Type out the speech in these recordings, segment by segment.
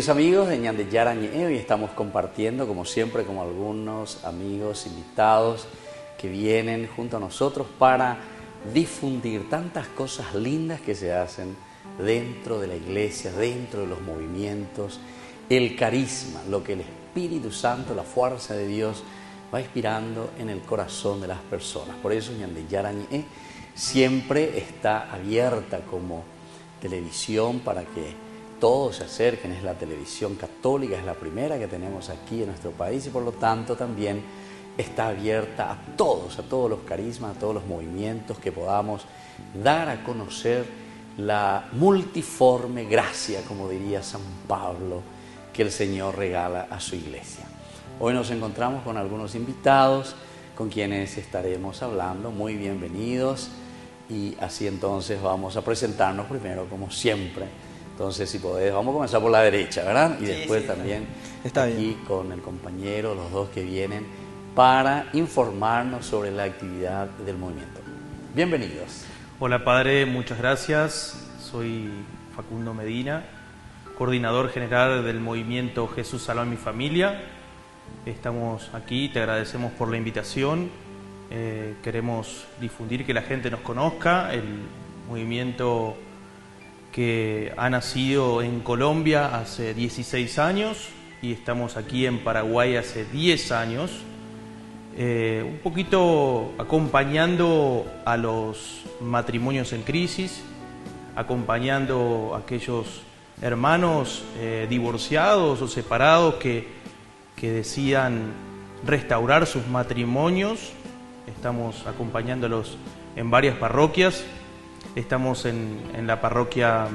Queridos amigos de Ñande Yara Ñe, hoy estamos compartiendo, como siempre, con algunos amigos invitados que vienen junto a nosotros para difundir tantas cosas lindas que se hacen dentro de la iglesia, dentro de los movimientos, el carisma, lo que el Espíritu Santo, la fuerza de Dios va inspirando en el corazón de las personas. Por eso Ñande Yara Ñe siempre está abierta como televisión para que todos se acerquen. Es la televisión católica, es la primera que tenemos aquí en nuestro país y por lo tanto también está abierta a todos los carismas, a todos los movimientos, que podamos dar a conocer la multiforme gracia, como diría San Pablo, que el Señor regala a su iglesia. Hoy nos encontramos con algunos invitados con quienes estaremos hablando. Muy bienvenidos, y así entonces vamos a presentarnos primero como siempre. Entonces, si podés, vamos a comenzar por la derecha, ¿verdad? Y después también está aquí bien. con el compañero, los dos que vienen para informarnos sobre la actividad del movimiento. Bienvenidos. Hola padre, muchas gracias. Soy Facundo Medina, coordinador general del movimiento Jesús Salva a mi Familia. Estamos aquí, te agradecemos por la invitación. Queremos difundir, que la gente nos conozca, el movimiento que ha nacido en Colombia hace 16 años y estamos aquí en Paraguay hace 10 años, un poquito acompañando a los matrimonios en crisis, acompañando a aquellos hermanos divorciados o separados que decidan restaurar sus matrimonios. Estamos acompañándolos en varias parroquias. Estamos en la parroquia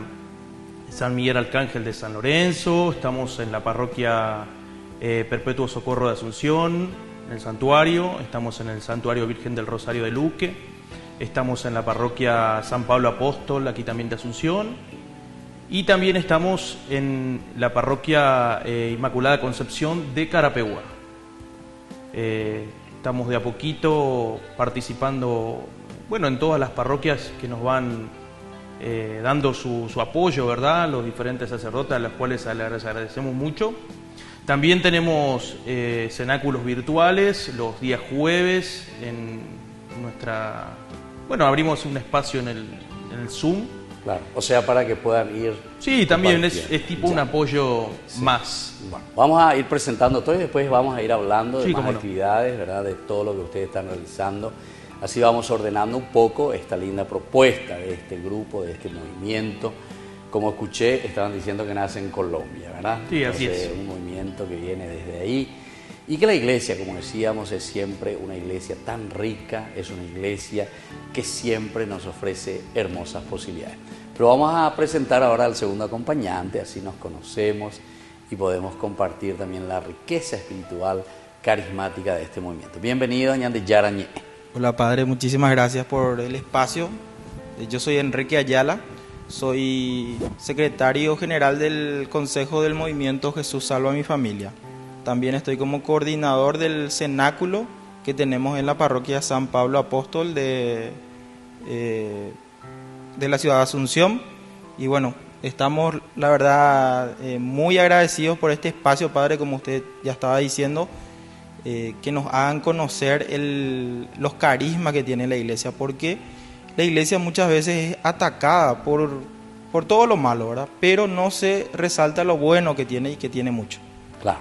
San Miguel Arcángel de San Lorenzo, estamos en la parroquia Perpetuo Socorro de Asunción, en el santuario, estamos en el santuario Virgen del Rosario de Luque, estamos en la parroquia San Pablo Apóstol, aquí también de Asunción, y también estamos en la parroquia Inmaculada Concepción de Carapeguá. Estamos de a poquito participando, bueno, en todas las parroquias que nos van dando su apoyo, ¿verdad? Los diferentes sacerdotes, a los cuales les agradecemos mucho. También tenemos cenáculos virtuales los días jueves en nuestra... Bueno, abrimos un espacio en el Zoom. Claro, o sea, para que puedan ir... Sí, también es tipo un apoyo más. Bueno, vamos a ir presentando todo y después vamos a ir hablando de más no. actividades, ¿verdad? De todo lo que ustedes están realizando. Así vamos ordenando un poco esta linda propuesta de este grupo, de este movimiento. Como escuché, estaban diciendo que nace en Colombia, ¿verdad? Sí, así Entonces, es. Un movimiento que viene desde ahí. Y que la iglesia, como decíamos, es siempre una iglesia tan rica, es una iglesia que siempre nos ofrece hermosas posibilidades. Pero vamos a presentar ahora al segundo acompañante, así nos conocemos y podemos compartir también la riqueza espiritual carismática de este movimiento. Bienvenido, Ñande Yara Ñe. Hola padre, muchísimas gracias por el espacio. Yo soy Enrique Ayala, soy secretario general del Consejo del Movimiento Jesús Salva a mi Familia. También estoy como coordinador del cenáculo que tenemos en la parroquia San Pablo Apóstol de la ciudad de Asunción. Y bueno, estamos la verdad muy agradecidos por este espacio, padre, como usted ya estaba diciendo, que nos hagan conocer los carismas que tiene la iglesia, porque la iglesia muchas veces es atacada por todo lo malo, ¿verdad? Pero no se resalta lo bueno que tiene, y que tiene mucho. Claro,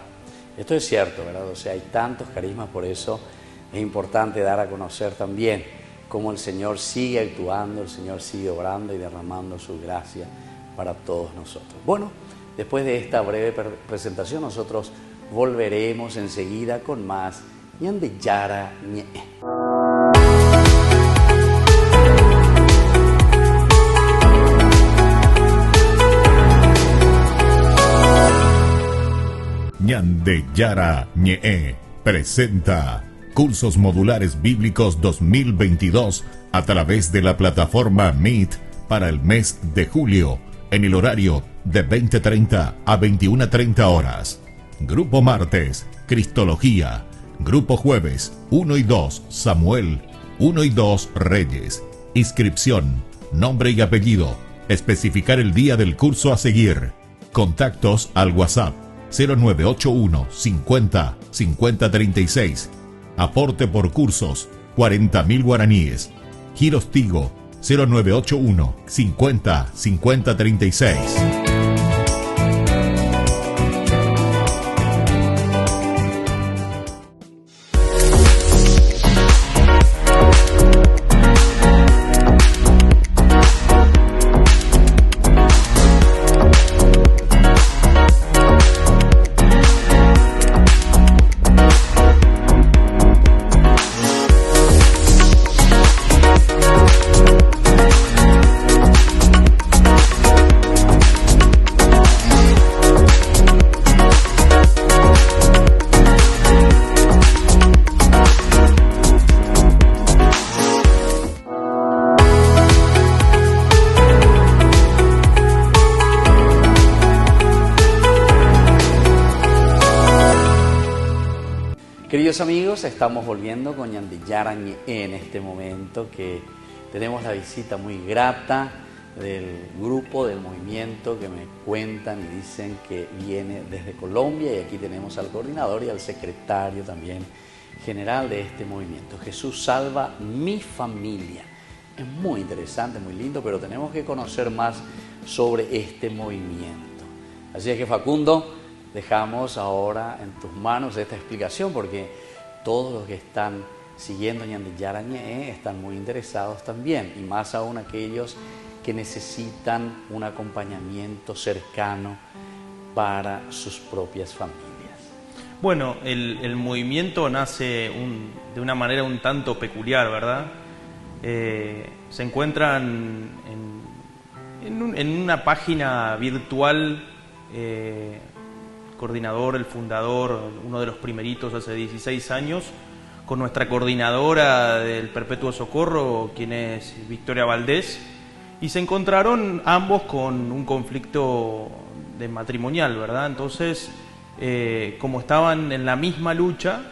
esto es cierto, ¿verdad? O sea, hay tantos carismas, por eso es importante dar a conocer también cómo el Señor sigue actuando, el Señor sigue obrando y derramando su gracia para todos nosotros. Bueno, después de esta breve presentación, nosotros volveremos enseguida con más Ñande Yara Ñe. Ñande Yara Ñe presenta Cursos Modulares Bíblicos 2022 a través de la plataforma Meet para el mes de julio en el horario de 20:30 a 21:30 horas. Grupo martes, Cristología. Grupo jueves, 1 y 2, Samuel. 1 y 2, Reyes. Inscripción, nombre y apellido. Especificar el día del curso a seguir. Contactos al WhatsApp 0981 50 50 36. Aporte por cursos 40.000 guaraníes. Giros Tigo 0981 50 50 36. Queridos amigos, estamos volviendo con Ñandillara Ñe'e en este momento, que tenemos la visita muy grata del grupo, del movimiento, que me cuentan y dicen que viene desde Colombia, y aquí tenemos al coordinador y al secretario también general de este movimiento. Jesús salva mi familia. Es muy interesante, muy lindo, pero tenemos que conocer más sobre este movimiento. Así es que, Facundo, dejamos ahora en tus manos esta explicación, porque todos los que están siguiendo Ñandillara Ñe'e están muy interesados también, y más aún aquellos que necesitan un acompañamiento cercano para sus propias familias. Bueno, el movimiento nace de una manera un tanto peculiar, ¿verdad? Se encuentran en una página virtual. Coordinador, el fundador, uno de los primeritos hace 16 años, con nuestra coordinadora del Perpetuo Socorro, quien es Victoria Valdés, y se encontraron ambos con un conflicto de matrimonial, ¿verdad? Entonces, como estaban en la misma lucha,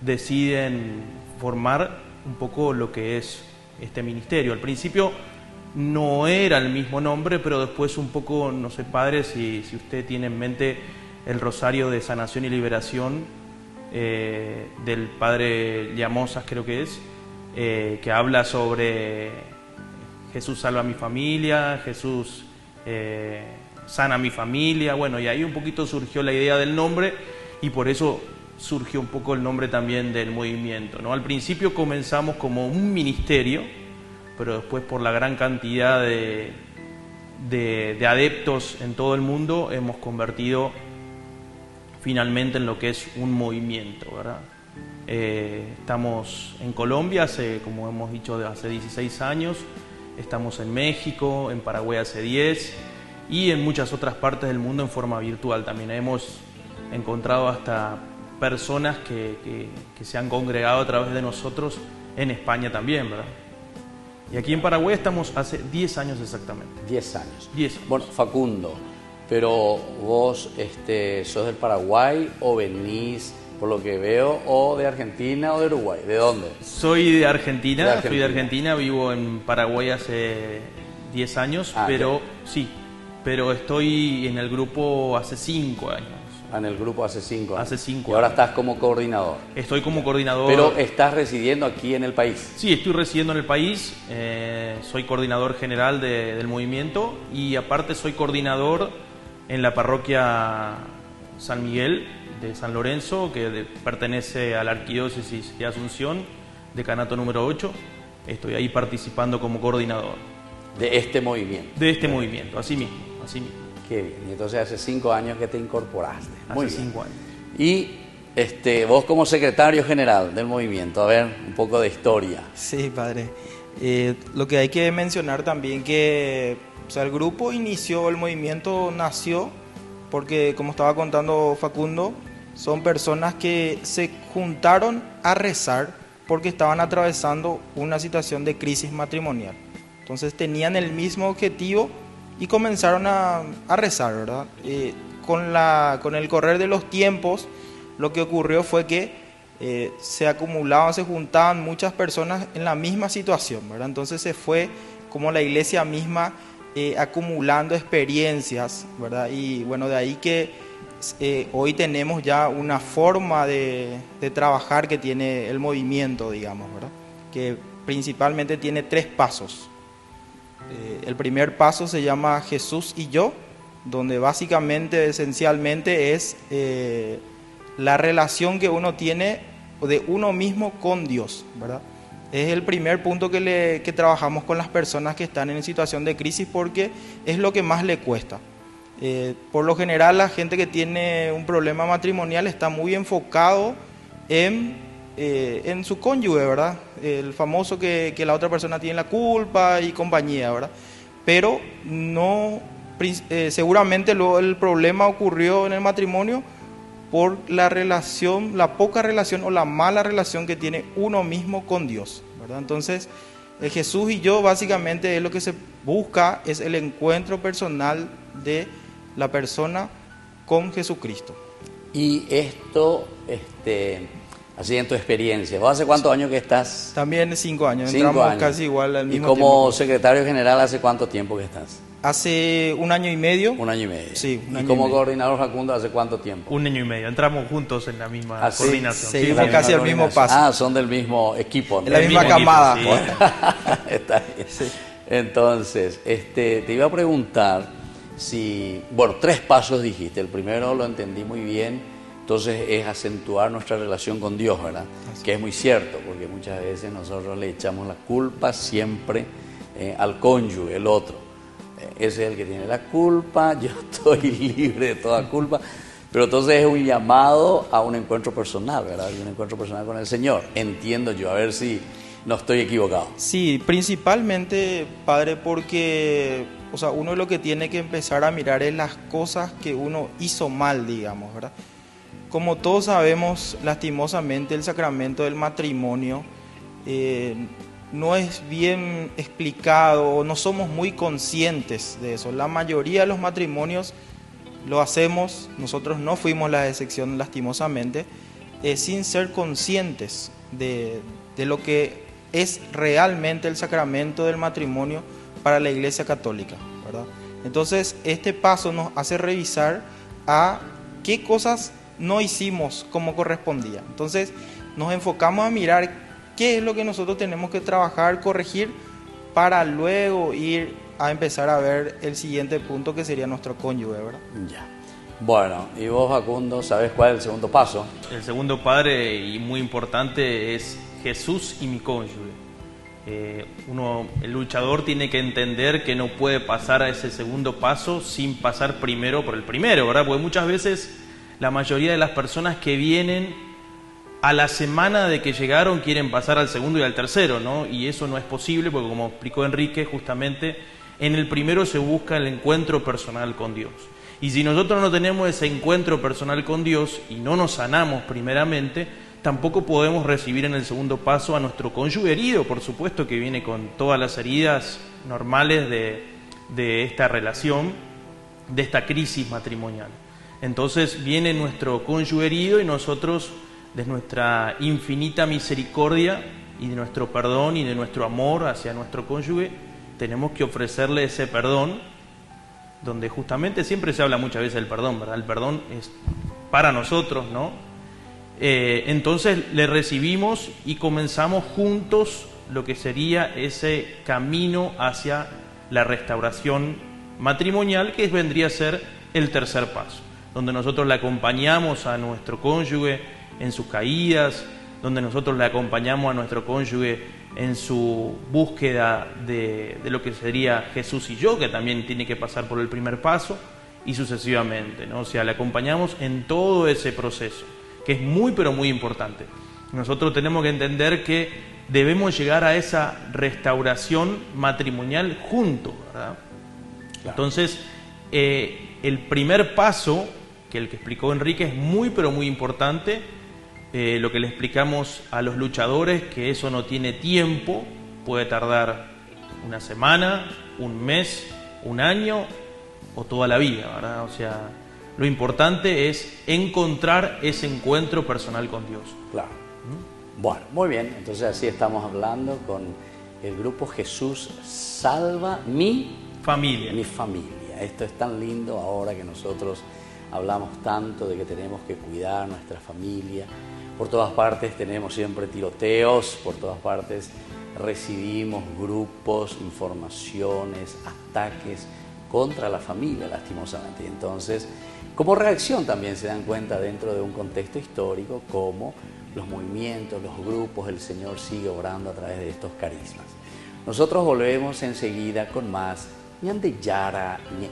deciden formar un poco lo que es este ministerio. Al principio no era el mismo nombre, pero después un poco, no sé, padre, si usted tiene en mente el Rosario de Sanación y Liberación del padre Llamosas, creo que es, que habla sobre Jesús salva a mi familia, Jesús sana a mi familia. Bueno, y ahí un poquito surgió la idea del nombre, y por eso surgió un poco el nombre también del movimiento, ¿no? Al principio comenzamos como un ministerio, pero después, por la gran cantidad de adeptos en todo el mundo, hemos convertido finalmente en lo que es un movimiento, ¿verdad? Estamos en Colombia como hemos dicho, hace 16 años, estamos en México, en Paraguay hace 10, y en muchas otras partes del mundo en forma virtual también. Hemos encontrado hasta personas que se han congregado a través de nosotros en España también, ¿verdad? Y aquí en Paraguay estamos hace 10 años exactamente. 10 años. 10 años. Bueno, Facundo, pero vos sos del Paraguay, o venís, por lo que veo, o de Argentina o de Uruguay. ¿De dónde? Soy de Argentina, soy de Argentina, vivo en Paraguay hace 10 años, pero ya. Sí, pero estoy en el grupo hace 5 años. En el grupo hace 5 años. Hace 5 años. Y ahora estás como coordinador. Estoy como coordinador. Pero estás residiendo aquí en el país. Sí, estoy residiendo en el país. Soy coordinador general del movimiento, y aparte soy coordinador en la parroquia San Miguel de San Lorenzo, que pertenece a la Arquidiócesis de Asunción, decanato número 8. Estoy ahí participando como coordinador. De este movimiento. De este movimiento, así mismo, así mismo. Qué bien. Y entonces hace 5 años que te incorporaste. Muy hace bien. 5 años. Y vos como secretario general del movimiento, a ver, un poco de historia. Sí, padre. Lo que hay que mencionar también que, o sea, el grupo inició, el movimiento nació porque, como estaba contando Facundo, son personas que se juntaron a rezar porque estaban atravesando una situación de crisis matrimonial. Entonces tenían el mismo objetivo y comenzaron a rezar, ¿verdad? Con el correr de los tiempos, lo que ocurrió fue que se acumulaban, se juntaban muchas personas en la misma situación, ¿verdad? Entonces se fue como la iglesia misma acumulando experiencias, ¿verdad? Y bueno, de ahí que hoy tenemos ya una forma de trabajar que tiene el movimiento, digamos, ¿verdad? Que principalmente tiene 3 pasos. El primer paso se llama Jesús y yo, donde básicamente, esencialmente es la relación que uno tiene de uno mismo con Dios, ¿verdad? Es el primer punto que trabajamos con las personas que están en situación de crisis, porque es lo que más le cuesta. Por lo general, la gente que tiene un problema matrimonial está muy enfocado en su cónyuge, ¿verdad? El famoso que la otra persona tiene la culpa y compañía, ¿verdad? Pero no, seguramente el problema ocurrió en el matrimonio por la relación, la poca relación o la mala relación que tiene uno mismo con Dios, ¿verdad? Entonces, Jesús y yo, básicamente, es lo que se busca, es el encuentro personal de la persona con Jesucristo. Y esto, así en tu experiencia, ¿vos hace cuántos años que estás? También 5 años, 5 entramos años. casi igual al mismo tiempo. ¿Y como tiempo. secretario general hace cuánto tiempo que estás? Hace 1 año y medio. 1 año y medio. Sí, 1 año ¿Y como y medio. coordinador, Facundo, hace cuánto tiempo? 1 año y medio. Entramos juntos en la misma ¿Ah, sí? coordinación. Seguimos casi al mismo paso. Ah, son del mismo equipo, ¿no? En la El misma mismo camada. equipo, sí. Está bien. Sí. Entonces, te iba a preguntar si, bueno, 3 pasos dijiste. El primero lo entendí muy bien, entonces es acentuar nuestra relación con Dios, ¿verdad? Que es muy cierto, porque muchas veces nosotros le echamos la culpa siempre al cónyuge, el otro. Ese es el que tiene la culpa, yo estoy libre de toda culpa. Pero entonces es un llamado a un encuentro personal, ¿verdad? Y un encuentro personal con el Señor. Entiendo yo, a ver si no estoy equivocado. Sí, principalmente, padre, porque, o sea, uno lo que tiene que empezar a mirar es las cosas que uno hizo mal, digamos, ¿verdad? Como todos sabemos, lastimosamente, el sacramento del matrimonio no es bien explicado, no somos muy conscientes de eso. La mayoría de los matrimonios lo hacemos, nosotros no fuimos la excepción, lastimosamente, sin ser conscientes de lo que es realmente el sacramento del matrimonio para la Iglesia Católica, ¿verdad? Entonces, este paso nos hace revisar a qué cosas no hicimos como correspondía. Entonces, nos enfocamos a mirar qué es lo que nosotros tenemos que trabajar, corregir, para luego ir a empezar a ver el siguiente punto, que sería nuestro cónyuge, ¿verdad? Ya. Bueno, y vos, Facundo, ¿sabés cuál es el segundo paso? El segundo, padre, y muy importante, es Jesús y mi cónyuge. El luchador tiene que entender que no puede pasar a ese segundo paso sin pasar primero por el primero, ¿verdad? Porque muchas veces la mayoría de las personas que vienen a la semana de que llegaron quieren pasar al segundo y al tercero, ¿no? Y eso no es posible, porque como explicó Enrique, justamente en el primero se busca el encuentro personal con Dios. Y si nosotros no tenemos ese encuentro personal con Dios y no nos sanamos primeramente, tampoco podemos recibir en el segundo paso a nuestro cónyuge herido, por supuesto, que viene con todas las heridas normales de esta relación, de esta crisis matrimonial. Entonces viene nuestro cónyuge herido y nosotros, de nuestra infinita misericordia y de nuestro perdón y de nuestro amor hacia nuestro cónyuge, tenemos que ofrecerle ese perdón, donde justamente siempre se habla muchas veces del perdón, ¿verdad? El perdón es para nosotros, ¿no? Entonces le recibimos y comenzamos juntos lo que sería ese camino hacia la restauración matrimonial, que vendría a ser el tercer paso, donde nosotros le acompañamos a nuestro cónyuge en sus caídas, donde nosotros le acompañamos a nuestro cónyuge en su búsqueda de lo que sería Jesús y yo, que también tiene que pasar por el primer paso, y sucesivamente, ¿no? O sea, le acompañamos en todo ese proceso, que es muy pero muy importante. Nosotros tenemos que entender que debemos llegar a esa restauración matrimonial juntos, ¿verdad? Claro. Entonces, el primer paso, que el que explicó Enrique, es muy pero muy importante. Lo que le explicamos a los luchadores, que eso no tiene tiempo, puede tardar 1 semana, 1 mes, 1 año o toda la vida, ¿verdad? O sea, lo importante es encontrar ese encuentro personal con Dios. Claro. Bueno, muy bien. Entonces así estamos hablando con el grupo Jesús Salva Mi familia. Mi familia. Esto es tan lindo ahora que nosotros hablamos tanto de que tenemos que cuidar nuestra familia. Por todas partes tenemos siempre tiroteos, por todas partes recibimos grupos, informaciones, ataques contra la familia, lastimosamente. Y entonces, como reacción también se dan cuenta dentro de un contexto histórico cómo los movimientos, los grupos, el Señor sigue obrando a través de estos carismas. Nosotros volvemos enseguida con más Ñande Yara Ñe.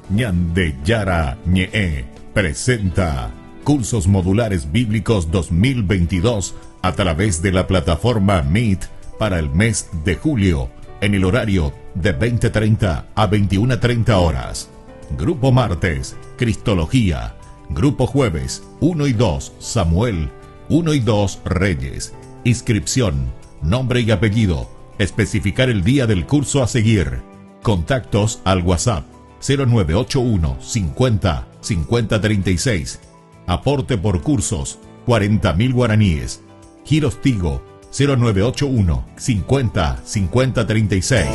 Ñande Yara Ñe presenta Cursos Modulares Bíblicos 2022 a través de la plataforma Meet para el mes de julio en el horario de 20:30 a 21:30 horas. Grupo martes, Cristología. Grupo jueves, 1 y 2, Samuel. 1 y 2, Reyes. Inscripción, nombre y apellido. Especificar el día del curso a seguir. Contactos al WhatsApp 0981 50 50 36. Aporte por cursos 40.000 guaraníes. Giros Tigo 0981 50 50 36.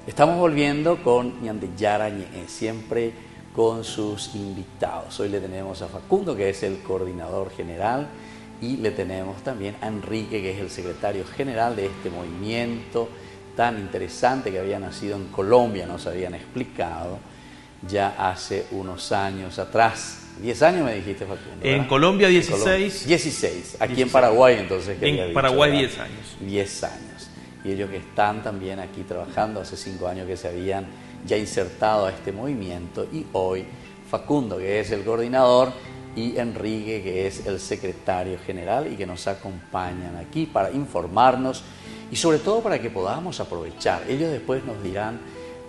Estamos volviendo con Ñande Yara Ñe, siempre con sus invitados. Hoy le tenemos a Facundo, que es el coordinador general, y le tenemos también a Enrique, que es el secretario general de este movimiento tan interesante que había nacido en Colombia, nos habían explicado ya hace unos años atrás. 10 años me dijiste, Facundo, ¿verdad? En Colombia 16. En Colombia, 16. Aquí 16. En Paraguay entonces. En Paraguay 10 años. 10 años. Y ellos que están también aquí trabajando, hace 5 años que se habían ya insertado a este movimiento, y hoy Facundo, que es el coordinador, y Enrique, que es el secretario general, y que nos acompañan aquí para informarnos y sobre todo para que podamos aprovechar. Ellos después nos dirán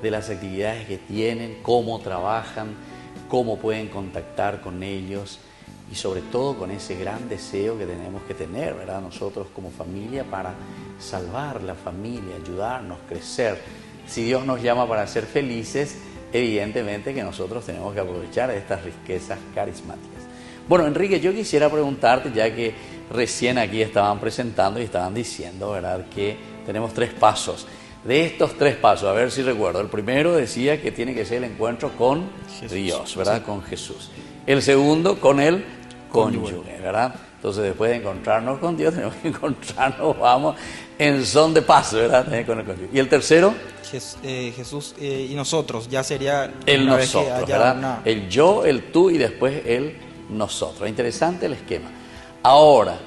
de las actividades que tienen, cómo trabajan, cómo pueden contactar con ellos, y sobre todo con ese gran deseo que tenemos que tener, ¿verdad? Nosotros como familia, para salvar la familia, ayudarnos, crecer. Si Dios nos llama para ser felices, evidentemente que nosotros tenemos que aprovechar estas riquezas carismáticas. Bueno, Enrique, yo quisiera preguntarte, ya que recién aquí estaban presentando y estaban diciendo, ¿verdad?, que tenemos 3 pasos. De estos 3 pasos, a ver si recuerdo, el primero decía que tiene que ser el encuentro con Jesús, Dios, ¿verdad?, sí, con Jesús. El segundo, con el cónyuge, ¿verdad? Entonces, después de encontrarnos con Dios, tenemos que encontrarnos, vamos, en son de paso, ¿verdad?, con el cónyuge. Y el tercero, Jesús y nosotros, ya sería el nosotros, ¿verdad? Una... El yo, el tú y después el nosotros. Interesante el esquema. Ahora,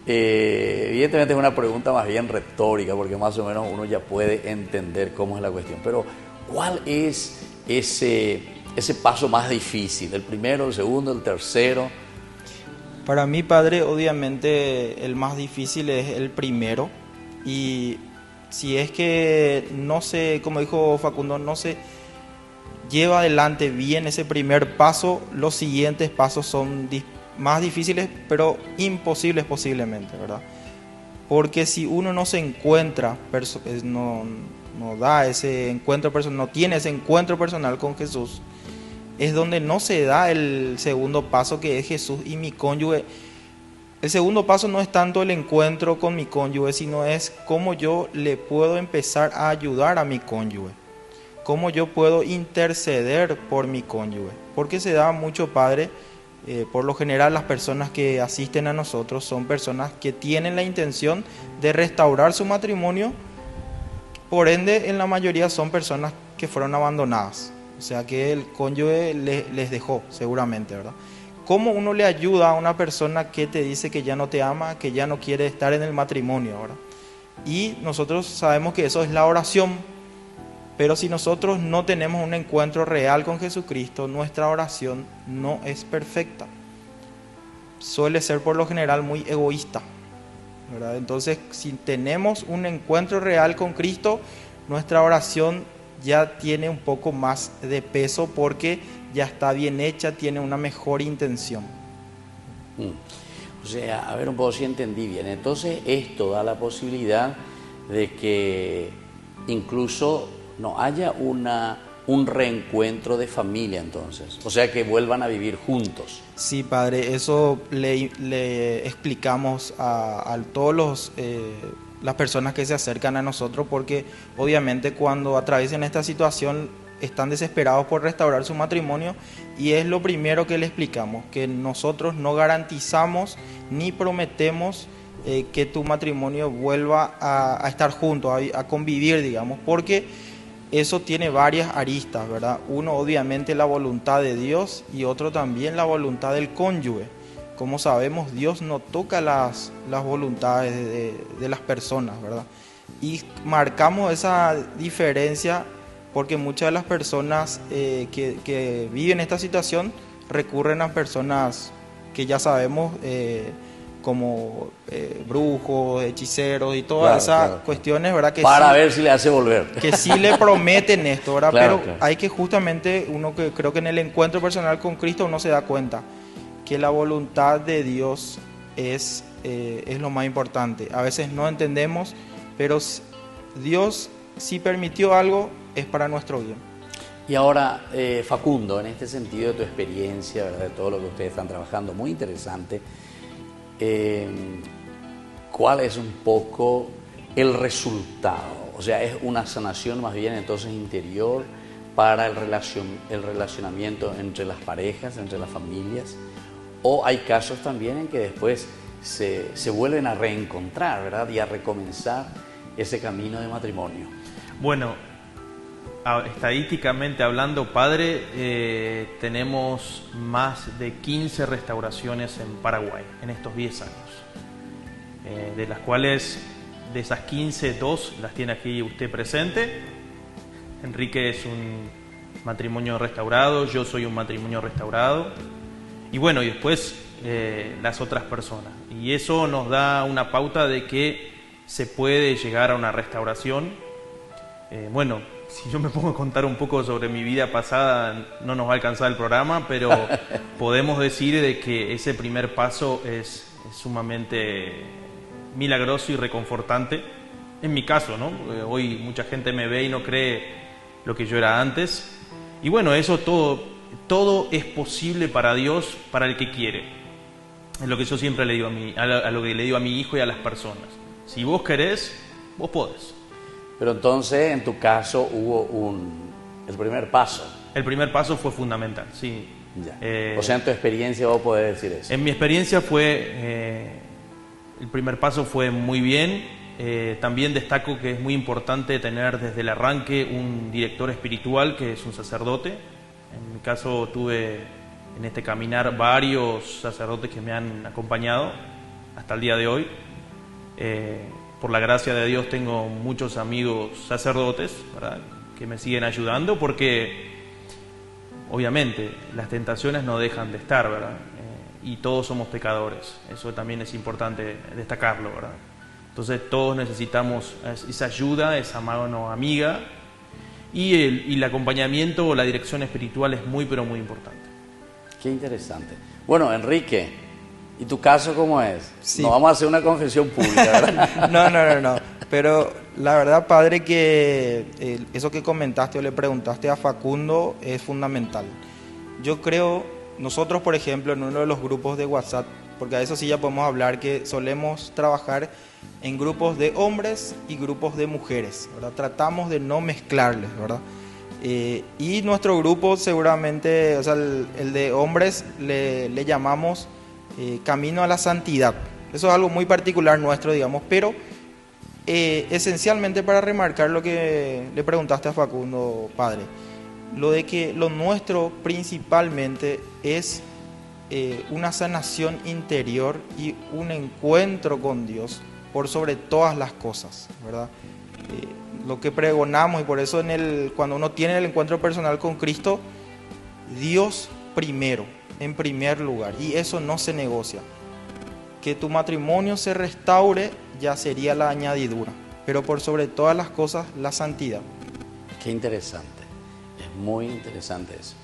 evidentemente es una pregunta más bien retórica, porque más o menos uno ya puede entender cómo es la cuestión. Pero, ¿cuál es ese paso más difícil? ¿El primero, el segundo, el tercero? Para mí, padre, obviamente el más difícil es el primero. Y si es que no se, como dijo Facundo, no se lleva adelante bien ese primer paso, los siguientes pasos son más difíciles, pero imposibles posiblemente, ¿verdad? Porque si uno no se encuentra, no da ese encuentro personal, no tiene ese encuentro personal con Jesús, es donde no se da el segundo paso, que es Jesús y mi cónyuge. El segundo paso no es tanto el encuentro con mi cónyuge, sino es cómo yo le puedo empezar a ayudar a mi cónyuge, cómo yo puedo interceder por mi cónyuge. Porque se da mucho, padre, por lo general las personas que asisten a nosotros son personas que tienen la intención de restaurar su matrimonio. Por ende, en la mayoría son personas que fueron abandonadas, o sea que el cónyuge les dejó seguramente, ¿verdad? ¿Cómo uno le ayuda a una persona que te dice que ya no te ama, que ya no quiere estar en el matrimonio, ¿verdad? Y nosotros sabemos que eso es la oración, pero si nosotros no tenemos un encuentro real con Jesucristo, nuestra oración no es perfecta. Suele ser por lo general muy egoísta, ¿verdad? Entonces, si tenemos un encuentro real con Cristo, nuestra oración ya tiene un poco más de peso porque ya está bien hecha, tiene una mejor intención. O sea, a ver un poco si entendí bien. Entonces, esto da la posibilidad de que incluso no haya un reencuentro de familia, entonces. O sea, que vuelvan a vivir juntos. Sí, padre, eso le explicamos a todos las personas que se acercan a nosotros, porque obviamente cuando atraviesan esta situación están desesperados por restaurar su matrimonio, y es lo primero que le explicamos, que nosotros no garantizamos ni prometemos que tu matrimonio vuelva a estar juntos, a convivir, digamos, porque eso tiene varias aristas, ¿verdad? Uno, obviamente, la voluntad de Dios, y otro también la voluntad del cónyuge. Como sabemos, Dios no toca las voluntades de las personas, ¿verdad? Y marcamos esa diferencia porque muchas de las personas que viven esta situación recurren a personas que ya sabemos, como brujos, hechiceros y todas esas cuestiones, ¿verdad? Que para sí, ver si le hace volver. que sí le prometen esto, ¿verdad? Claro, Pero claro. hay que justamente, uno que creo que en el encuentro personal con Cristo uno se da cuenta que la voluntad de Dios es lo más importante. A veces no entendemos, pero Dios, si permitió algo, es para nuestro bien. Y ahora, Facundo, en este sentido de tu experiencia, ¿verdad? De todo lo que ustedes están trabajando, muy interesante, ¿cuál es un poco el resultado? O sea, ¿es una sanación más bien entonces interior para el relacionamiento entre las parejas, entre las familias? ¿O hay casos también en que después se vuelven a reencontrar, ¿verdad? Y a recomenzar ese camino de matrimonio? Bueno, estadísticamente hablando, padre, tenemos más de 15 restauraciones en Paraguay en estos 10 años, de las cuales, de esas 15, 2 las tiene aquí usted presente. Enrique es un matrimonio restaurado, yo soy un matrimonio restaurado, y bueno, y después las otras personas. Y eso nos da una pauta de que se puede llegar a una restauración. Bueno, si yo me pongo a contar un poco sobre mi vida pasada, no nos va a alcanzar el programa, pero podemos decir de que ese primer paso es sumamente milagroso y reconfortante. En mi caso, ¿no? Hoy mucha gente me ve y no cree lo que yo era antes. Y bueno, eso todo es posible para Dios, para el que quiere. Es lo que yo siempre le digo a lo que le digo a mi hijo y a las personas. Si vos querés, vos podés. Pero entonces, en tu caso, hubo el primer paso. El primer paso fue fundamental, sí. Ya. O sea, en tu experiencia vos podés decir eso. En mi experiencia el primer paso fue muy bien. También destaco que es muy importante tener desde el arranque un director espiritual, que es un sacerdote. En mi caso tuve en este caminar varios sacerdotes que me han acompañado hasta el día de hoy. Por la gracia de Dios tengo muchos amigos sacerdotes, ¿verdad?, que me siguen ayudando, porque obviamente las tentaciones no dejan de estar, ¿verdad? Y todos somos pecadores, eso también es importante destacarlo, ¿verdad? Entonces todos necesitamos esa ayuda, esa mano amiga, y el acompañamiento o la dirección espiritual es muy, pero muy importante. Qué interesante. Bueno, Enrique, ¿y tu caso cómo es? Sí. No vamos a hacer una confesión pública, ¿verdad? No. Pero la verdad, padre, que eso que comentaste o le preguntaste a Facundo es fundamental. Yo creo, nosotros, por ejemplo, en uno de los grupos de WhatsApp, porque a eso sí ya podemos hablar, que solemos trabajar en grupos de hombres y grupos de mujeres, ¿verdad? Tratamos de no mezclarles, ¿verdad? Y nuestro grupo seguramente, o sea, el de hombres le llamamos Camino a la Santidad. Eso es algo muy particular nuestro, digamos, pero esencialmente para remarcar lo que le preguntaste a Facundo, padre, lo de que lo nuestro principalmente es una sanación interior y un encuentro con Dios por sobre todas las cosas, ¿verdad? Lo que pregonamos, y por eso cuando uno tiene el encuentro personal con Cristo, Dios primero, en primer lugar, y eso no se negocia. Que tu matrimonio se restaure ya sería la añadidura, pero por sobre todas las cosas, la santidad. Qué interesante, es muy interesante eso.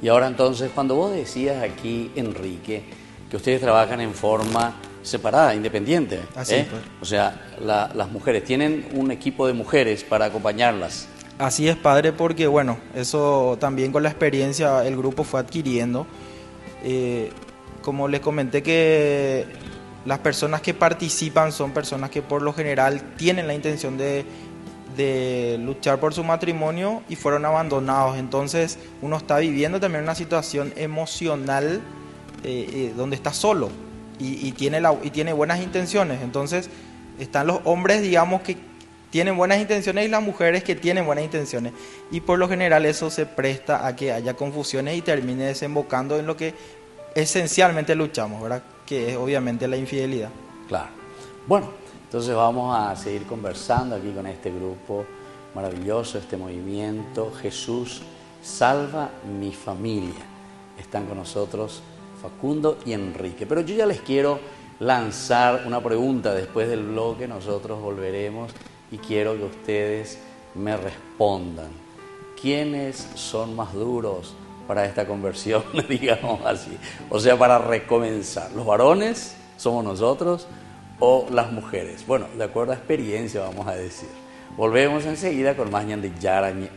Y ahora entonces, cuando vos decías aquí, Enrique, que ustedes trabajan en forma separada, independiente, Así es, pues. O sea, las mujeres, ¿tienen un equipo de mujeres para acompañarlas? Así es, padre, porque bueno, eso también con la experiencia el grupo fue adquiriendo. Como les comenté, que las personas que participan son personas que por lo general tienen la intención de luchar por su matrimonio y fueron abandonados. Entonces uno está viviendo también una situación emocional donde está solo y tiene buenas intenciones. Entonces están los hombres, digamos, que tienen buenas intenciones y las mujeres que tienen buenas intenciones. Y por lo general eso se presta a que haya confusiones y termine desembocando en lo que esencialmente luchamos, ¿verdad? Que es obviamente la infidelidad. Claro. Bueno, entonces vamos a seguir conversando aquí con este grupo maravilloso, este movimiento Jesús Salva Mi Familia. Están con nosotros Facundo y Enrique. Pero yo ya les quiero lanzar una pregunta después del bloque. Nosotros volveremos y quiero que ustedes me respondan. ¿Quiénes son más duros para esta conversión, digamos así? O sea, para recomenzar. ¿Los varones somos nosotros o las mujeres? Bueno, de acuerdo a experiencia, vamos a decir. Volvemos enseguida con más Ñande Yara Ñe.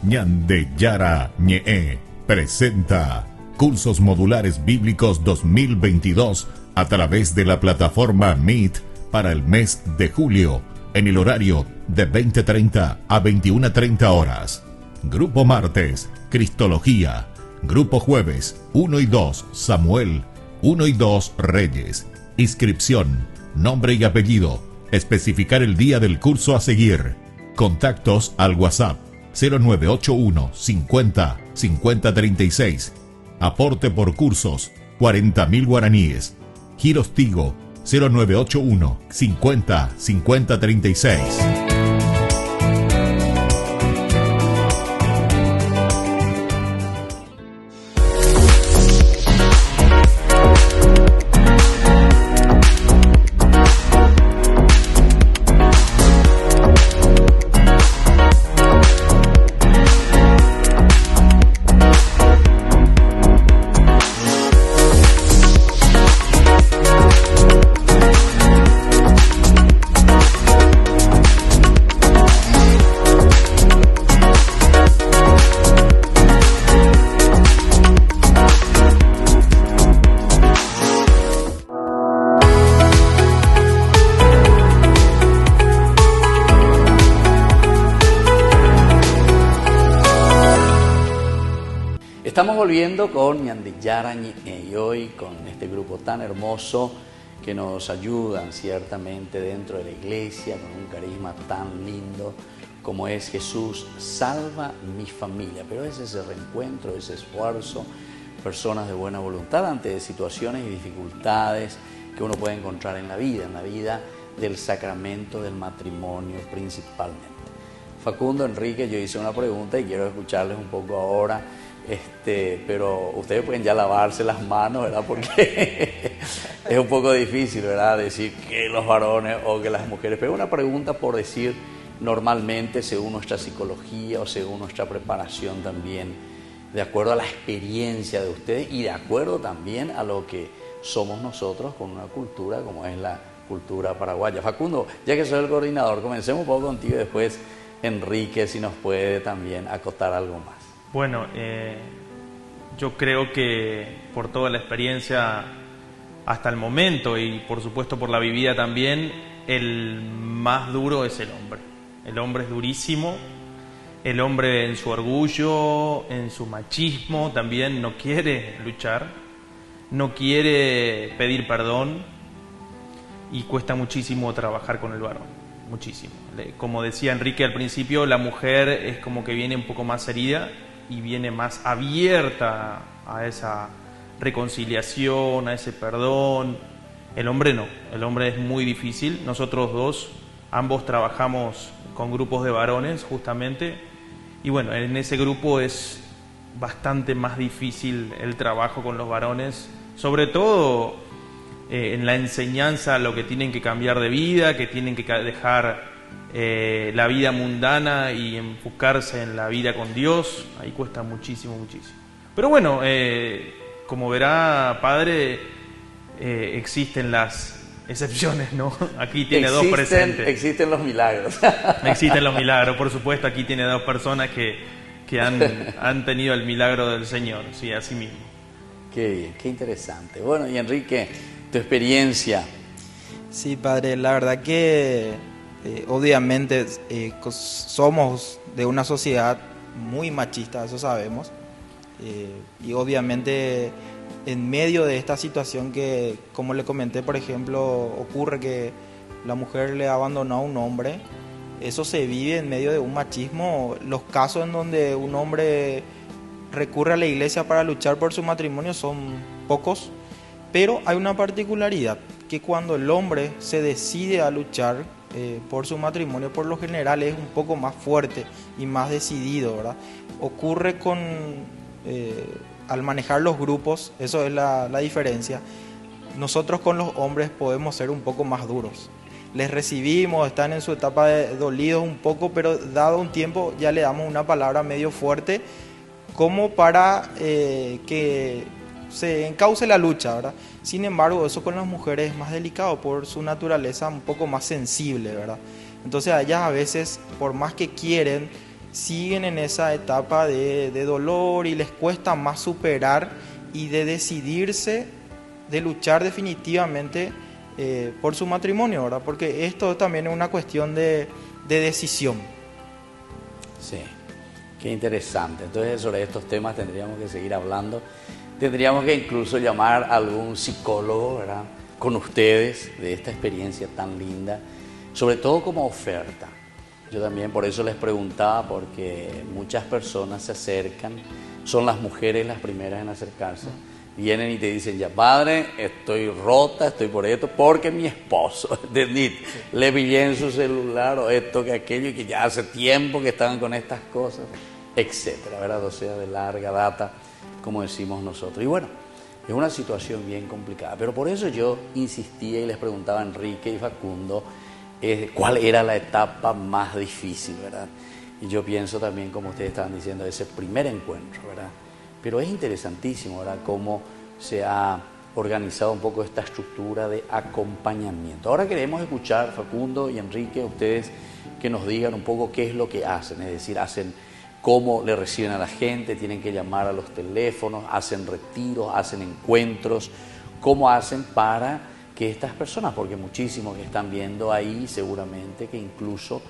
Ñande Yara Ñe presenta Cursos Modulares Bíblicos 2022 a través de la plataforma Meet para el mes de julio en el horario de 20:30 a 21:30 horas. Grupo martes, Cristología. Grupo jueves, 1 y 2, Samuel. 1 y 2, Reyes. Inscripción, nombre y apellido. Especificar el día del curso a seguir. Contactos al WhatsApp 0981 50 50 36. Aporte por cursos 40.000 guaraníes. Giros Tigo 0981 50 50 36. Estamos volviendo con Ñande Yara Ñe y hoy con este grupo tan hermoso que nos ayudan ciertamente dentro de la iglesia con un carisma tan lindo como es Jesús Salva Mi Familia. Pero es ese reencuentro, ese esfuerzo, personas de buena voluntad ante situaciones y dificultades que uno puede encontrar en la vida del sacramento del matrimonio principalmente. Facundo, Enrique, yo hice una pregunta y quiero escucharles un poco ahora. Pero ustedes pueden ya lavarse las manos, ¿verdad? Porque es un poco difícil, ¿verdad? Decir que los varones o que las mujeres. Pero una pregunta por decir, normalmente, según nuestra psicología o según nuestra preparación también, de acuerdo a la experiencia de ustedes y de acuerdo también a lo que somos nosotros con una cultura como es la cultura paraguaya. Facundo, ya que soy el coordinador, comencemos un poco contigo y después Enrique, si nos puede también acotar algo más. Bueno, yo creo que por toda la experiencia hasta el momento y por supuesto por la vivida también, el más duro es el hombre. El hombre es durísimo, El hombre en su orgullo, en su machismo, también no quiere luchar, no quiere pedir perdón y cuesta muchísimo trabajar con el varón, muchísimo. Como decía Enrique al principio, la mujer es como que viene un poco más herida y viene más abierta a esa reconciliación, a ese perdón. El hombre no, el hombre es muy difícil. Nosotros dos, ambos trabajamos con grupos de varones justamente, y bueno, en ese grupo es bastante más difícil el trabajo con los varones, sobre todo en la enseñanza, lo que tienen que cambiar de vida, que tienen que dejar la vida mundana y enfocarse en la vida con Dios. Ahí cuesta muchísimo, muchísimo. Pero bueno, como verá, padre, existen las excepciones, ¿no? Aquí tiene dos presentes. Existen los milagros. Existen los milagros, por supuesto. Aquí tiene dos personas que han tenido el milagro del Señor, sí, así mismo. Qué bien, qué interesante. Bueno, y Enrique, tu experiencia. Sí, padre, la verdad que obviamente somos de una sociedad muy machista, eso sabemos. Y obviamente en medio de esta situación que, como le comenté, por ejemplo, ocurre que la mujer le abandonó a un hombre, eso se vive en medio de un machismo. Los casos en donde un hombre recurre a la iglesia para luchar por su matrimonio son pocos, pero hay una particularidad, que cuando el hombre se decide a luchar por su matrimonio, por lo general es un poco más fuerte y más decidido, ¿verdad? Ocurre con... al manejar los grupos, eso es la diferencia. Nosotros con los hombres podemos ser un poco más duros. Les recibimos, están en su etapa de dolidos un poco, pero dado un tiempo ya le damos una palabra medio fuerte como para que se encauce la lucha, ¿verdad? Sin embargo, eso con las mujeres es más delicado por su naturaleza un poco más sensible, ¿verdad? Entonces a ellas a veces, por más que quieren, siguen en esa etapa de dolor y les cuesta más superar y de decidirse, de luchar definitivamente por su matrimonio, ¿verdad? Porque esto también es una cuestión de decisión. Sí, qué interesante. Entonces sobre estos temas tendríamos que seguir hablando. Tendríamos que incluso llamar a algún psicólogo, ¿verdad?, con ustedes, de esta experiencia tan linda, sobre todo como oferta. Yo también por eso les preguntaba, porque muchas personas se acercan, son las mujeres las primeras en acercarse, vienen y te dicen, ya padre, estoy rota, estoy por esto, porque mi esposo, ¿entendí? Le pillé en su celular o esto que aquello, y que ya hace tiempo que estaban con estas cosas, etcétera, ¿verdad? O sea, de larga data, como decimos nosotros. Y bueno, es una situación bien complicada, pero por eso yo insistía y les preguntaba a Enrique y Facundo, cuál era la etapa más difícil, ¿verdad? Y yo pienso también, como ustedes estaban diciendo, ese primer encuentro, ¿verdad? Pero es interesantísimo, ¿verdad?, cómo se ha organizado un poco esta estructura de acompañamiento. Ahora queremos escuchar, Facundo y Enrique, ustedes que nos digan un poco qué es lo que hacen, es decir, cómo le reciben a la gente, tienen que llamar a los teléfonos, hacen retiros, hacen encuentros, cómo hacen para que estas personas, porque muchísimos que están viendo ahí seguramente que incluso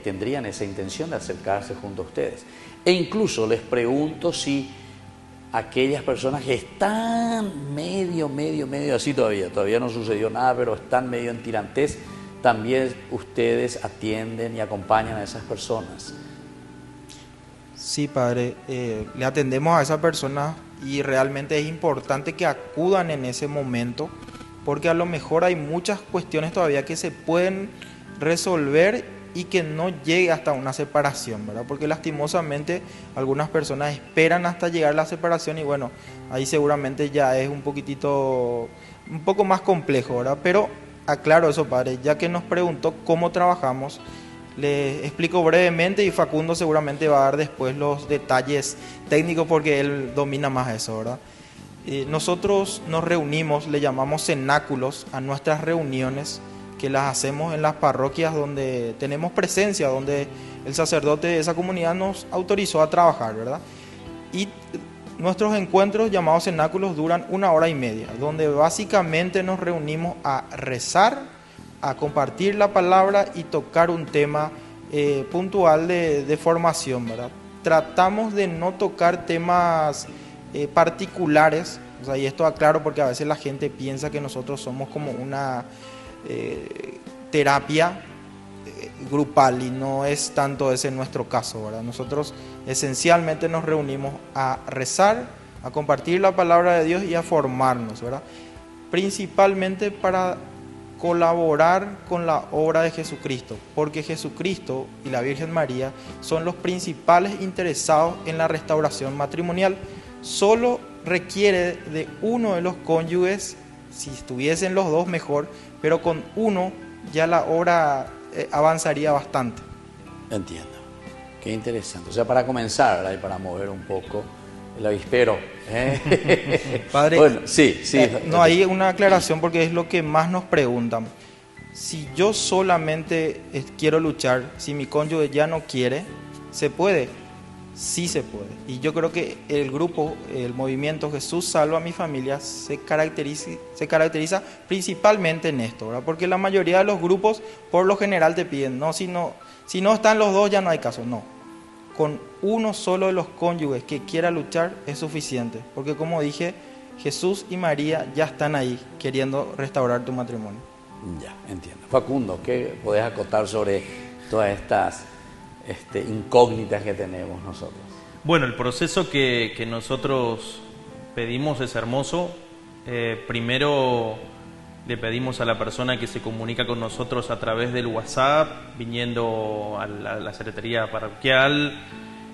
tendrían esa intención de acercarse junto a ustedes. E incluso les pregunto si aquellas personas que están medio así todavía no sucedió nada, pero están medio en tirantez, también ustedes atienden y acompañan a esas personas. Sí, padre, le atendemos a esa persona y realmente es importante que acudan en ese momento, porque a lo mejor hay muchas cuestiones todavía que se pueden resolver y que no llegue hasta una separación, ¿verdad? Porque lastimosamente algunas personas esperan hasta llegar a la separación y bueno, ahí seguramente ya es un poco más complejo, ¿verdad? Pero aclaro eso, padre, ya que nos preguntó cómo trabajamos, le explico brevemente y Facundo seguramente va a dar después los detalles técnicos porque él domina más eso, ¿verdad? Nosotros nos reunimos, le llamamos cenáculos a nuestras reuniones que las hacemos en las parroquias donde tenemos presencia, donde el sacerdote de esa comunidad nos autorizó a trabajar, ¿verdad? Y nuestros encuentros llamados cenáculos duran 1 hora y media, donde básicamente nos reunimos a rezar, a compartir la palabra y tocar un tema puntual de formación, ¿verdad? Tratamos de no tocar temas particulares, o sea, y esto aclaro porque a veces la gente piensa que nosotros somos como una terapia grupal, y no es tanto ese nuestro caso, ¿verdad? Nosotros esencialmente nos reunimos a rezar, a compartir la palabra de Dios y a formarnos, ¿verdad? Principalmente para colaborar con la obra de Jesucristo, porque Jesucristo y la Virgen María son los principales interesados en la restauración matrimonial. Solo requiere de uno de los cónyuges, si estuviesen los dos mejor, pero con uno ya la obra avanzaría bastante. Entiendo. Qué interesante. O sea, para comenzar, ¿verdad? Y para mover un poco el avispero. Padre, bueno, sí. No, hay una aclaración porque es lo que más nos preguntan. Si yo solamente quiero luchar, si mi cónyuge ya no quiere, ¿se puede? Sí se puede. Y yo creo que el grupo, el movimiento Jesús Salva a mi Familia se caracteriza principalmente en esto, ¿verdad? Porque la mayoría de los grupos por lo general te piden, no, si no están los dos ya no hay caso, no. Con uno solo de los cónyuges que quiera luchar es suficiente, porque como dije, Jesús y María ya están ahí queriendo restaurar tu matrimonio. Ya, entiendo. Facundo, ¿qué podés acotar sobre todas estas incógnitas que tenemos nosotros? Bueno, el proceso que nosotros pedimos es hermoso. Primero le pedimos a la persona que se comunica con nosotros a través del WhatsApp, viniendo a la secretaría parroquial,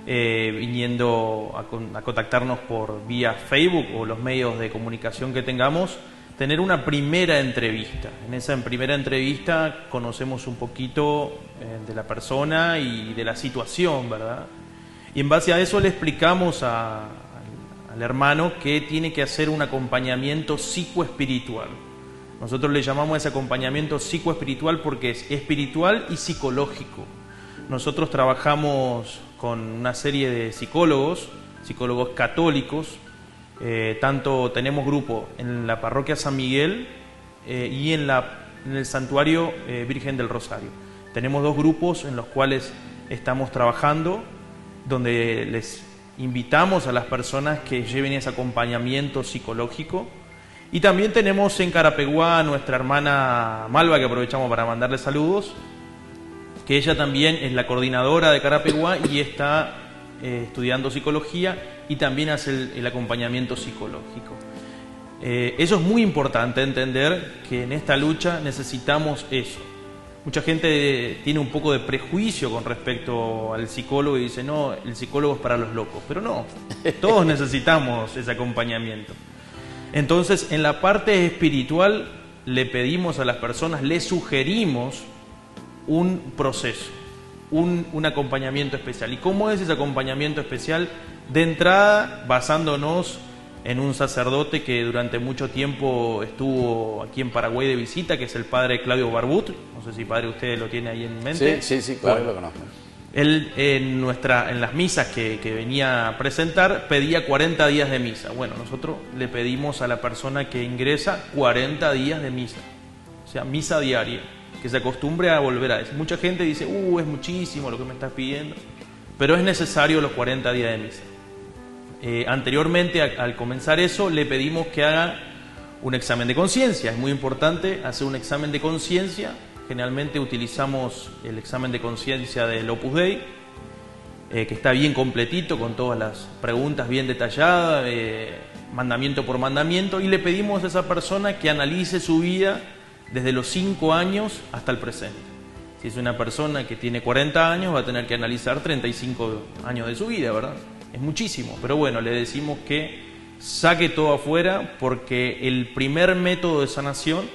viniendo a contactarnos por vía Facebook o los medios de comunicación que tengamos, tener una primera entrevista. En esa primera entrevista conocemos un poquito de la persona y de la situación, ¿verdad? Y en base a eso le explicamos al hermano que tiene que hacer un acompañamiento psicoespiritual. Nosotros le llamamos a ese acompañamiento psicoespiritual porque es espiritual y psicológico. Nosotros trabajamos con una serie de psicólogos católicos. Tanto tenemos grupo en la parroquia San Miguel y en el santuario Virgen del Rosario. Tenemos dos grupos en los cuales estamos trabajando, donde les invitamos a las personas que lleven ese acompañamiento psicológico. Y también tenemos en Carapeguá a nuestra hermana Malva, que aprovechamos para mandarle saludos, que ella también es la coordinadora de Carapeguá y está estudiando psicología y también hace el acompañamiento psicológico. Eso es muy importante entender que en esta lucha necesitamos eso. Mucha gente tiene un poco de prejuicio con respecto al psicólogo y dice, no, el psicólogo es para los locos, pero no, todos necesitamos ese acompañamiento. Entonces, en la parte espiritual le pedimos a las personas, le sugerimos un proceso, un acompañamiento especial. ¿Y cómo es ese acompañamiento especial? De entrada, basándonos en un sacerdote que durante mucho tiempo estuvo aquí en Paraguay de visita, que es el padre Claudio Barbut. No sé si padre usted lo tiene ahí en mente. Sí, claro, lo conozco. Él en las misas que venía a presentar pedía 40 días de misa. Bueno, nosotros le pedimos a la persona que ingresa 40 días de misa, o sea, misa diaria, que se acostumbre a volver a eso. Mucha gente dice, es muchísimo lo que me estás pidiendo, pero es necesario los 40 días de misa. Anteriormente, al comenzar eso, le pedimos que haga un examen de conciencia. Es muy importante hacer un examen de conciencia. Generalmente utilizamos el examen de conciencia del Opus Dei, que está bien completito, con todas las preguntas bien detalladas, mandamiento por mandamiento, y le pedimos a esa persona que analice su vida desde los 5 años hasta el presente. Si es una persona que tiene 40 años, va a tener que analizar 35 años de su vida, ¿verdad? Es muchísimo, pero bueno, le decimos que saque todo afuera porque el primer método de sanación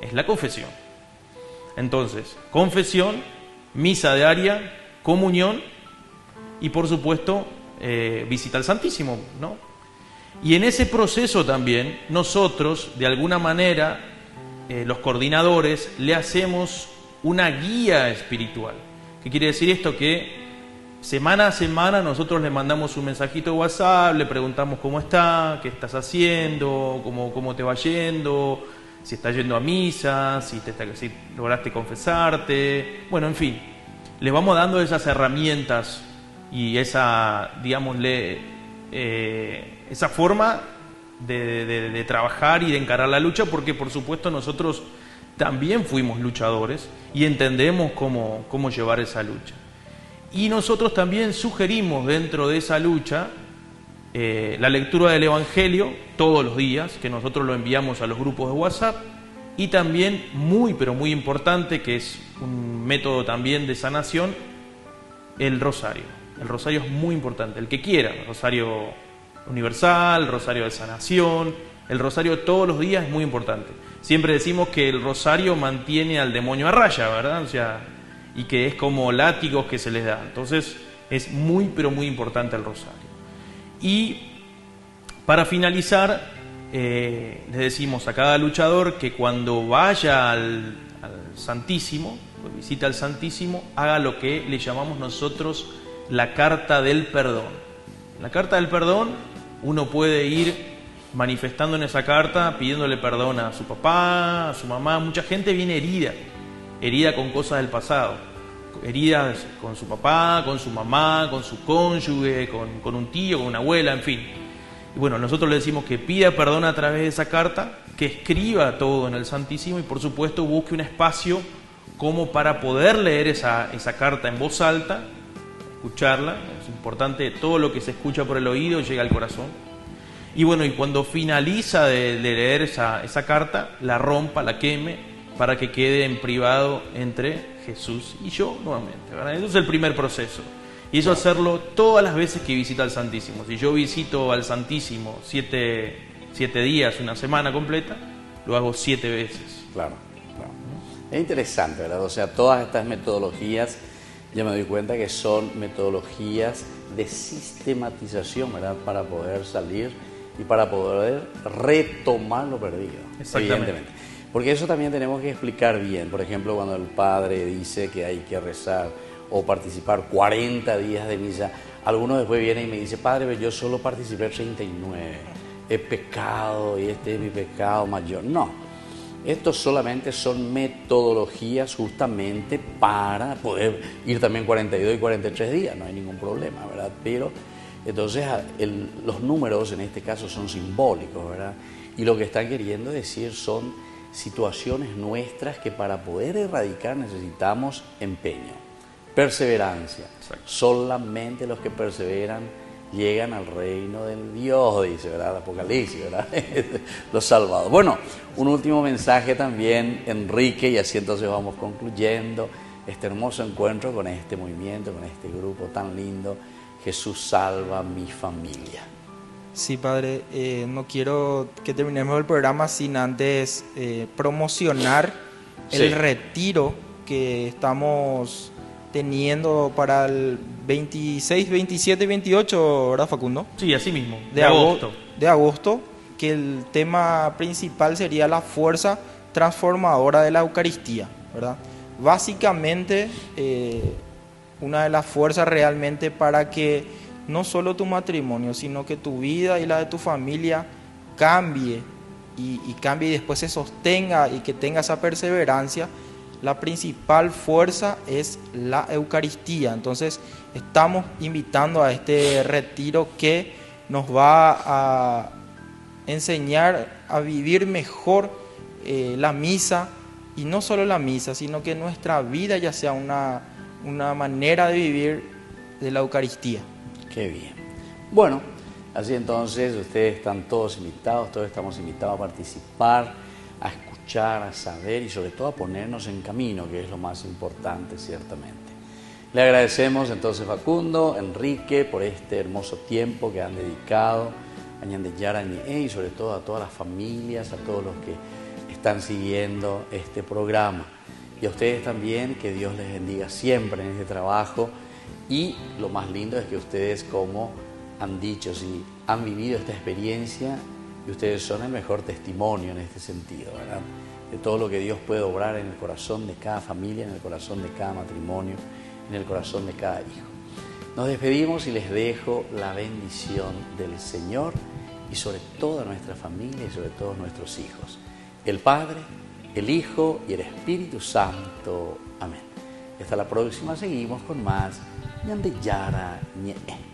es la confesión. Entonces, confesión, misa diaria, comunión y por supuesto visita al Santísimo, ¿no? Y en ese proceso también nosotros, de alguna manera, los coordinadores, le hacemos una guía espiritual. ¿Qué quiere decir esto? Que semana a semana nosotros le mandamos un mensajito de WhatsApp, le preguntamos cómo está, qué estás haciendo, cómo te va yendo, si estás yendo a misa, si lograste confesarte, bueno, en fin. les vamos dando esas herramientas y esa, digámosle, esa forma de trabajar y de encarar la lucha, porque por supuesto nosotros también fuimos luchadores y entendemos cómo llevar esa lucha. Y nosotros también sugerimos dentro de esa lucha la lectura del Evangelio todos los días, que nosotros lo enviamos a los grupos de WhatsApp, y también muy, pero muy importante, que es un método también de sanación, el rosario. El rosario es muy importante, el que quiera, el rosario universal, el rosario de sanación, el rosario todos los días es muy importante. Siempre decimos que el rosario mantiene al demonio a raya, ¿verdad? O sea, y que es como látigos que se les da. Entonces es muy, pero muy importante el rosario. Y para finalizar, les decimos a cada luchador que cuando vaya al Santísimo, visita al Santísimo, haga lo que le llamamos nosotros la carta del perdón. La carta del perdón, uno puede ir manifestando en esa carta, pidiéndole perdón a su papá, a su mamá. Mucha gente viene herida con cosas del pasado, heridas con su papá, con su mamá, con su cónyuge, con un tío, con una abuela, en fin. Y bueno, nosotros le decimos que pida perdón a través de esa carta, que escriba todo en el Santísimo y por supuesto busque un espacio como para poder leer esa carta en voz alta, escucharla. Es importante, todo lo que se escucha por el oído llega al corazón. Y bueno, y cuando finaliza de leer esa carta, la rompa, la queme, para que quede en privado entre Jesús y yo nuevamente, ¿verdad? Eso es el primer proceso. Y eso hacerlo todas las veces que visita al Santísimo. Si yo visito al Santísimo 7 días, una semana completa, lo hago 7 veces. Claro. Es interesante, ¿verdad? O sea, todas estas metodologías, ya me doy cuenta que son metodologías de sistematización, ¿verdad? Para poder salir y para poder retomar lo perdido. Evidentemente. Porque eso también tenemos que explicar bien. Por ejemplo, cuando el padre dice que hay que rezar o participar 40 días de misa, alguno después viene y me dice, padre, yo solo participé 39, he pecado y este es mi pecado mayor. No, estos solamente son metodologías justamente para poder ir también 42 y 43 días, no hay ningún problema, ¿verdad? Pero entonces los números en este caso son simbólicos, ¿verdad? Y lo que están queriendo decir son situaciones nuestras que para poder erradicar necesitamos empeño, perseverancia. Exacto. Solamente los que perseveran llegan al reino del Dios, dice, ¿verdad? Apocalipsis, ¿verdad? Los salvados. Bueno, un último mensaje también, Enrique, y así entonces vamos concluyendo este hermoso encuentro con este movimiento, con este grupo tan lindo, Jesús salva mi familia. Sí, padre, no quiero que terminemos el programa sin antes promocionar el retiro que estamos teniendo para el 26, 27 y 28, ¿verdad, Facundo? Sí, así mismo, de agosto, que el tema principal sería la fuerza transformadora de la Eucaristía, ¿verdad? Básicamente, una de las fuerzas realmente para que no solo tu matrimonio, sino que tu vida y la de tu familia cambie y cambie y después se sostenga y que tenga esa perseverancia. La principal fuerza es la Eucaristía. Entonces estamos invitando a este retiro que nos va a enseñar a vivir mejor la misa, y no solo la misa, sino que nuestra vida ya sea una manera de vivir de la Eucaristía. Qué bien. Bueno, así entonces ustedes están todos invitados, todos estamos invitados a participar, a escuchar, a saber y sobre todo a ponernos en camino, que es lo más importante ciertamente. Le agradecemos entonces Facundo, Enrique, por este hermoso tiempo que han dedicado a Ñande Yara Ñe y sobre todo a todas las familias, a todos los que están siguiendo este programa. Y a ustedes también, que Dios les bendiga siempre en este trabajo. Y lo más lindo es que ustedes, como han dicho, si han vivido esta experiencia, y ustedes son el mejor testimonio en este sentido, ¿verdad? De todo lo que Dios puede obrar en el corazón de cada familia, en el corazón de cada matrimonio, en el corazón de cada hijo. Nos despedimos y les dejo la bendición del Señor y sobre toda nuestra familia y sobre todos nuestros hijos. El Padre, el Hijo y el Espíritu Santo. Amén. Y hasta la próxima seguimos con más Ñande Yara Ñe.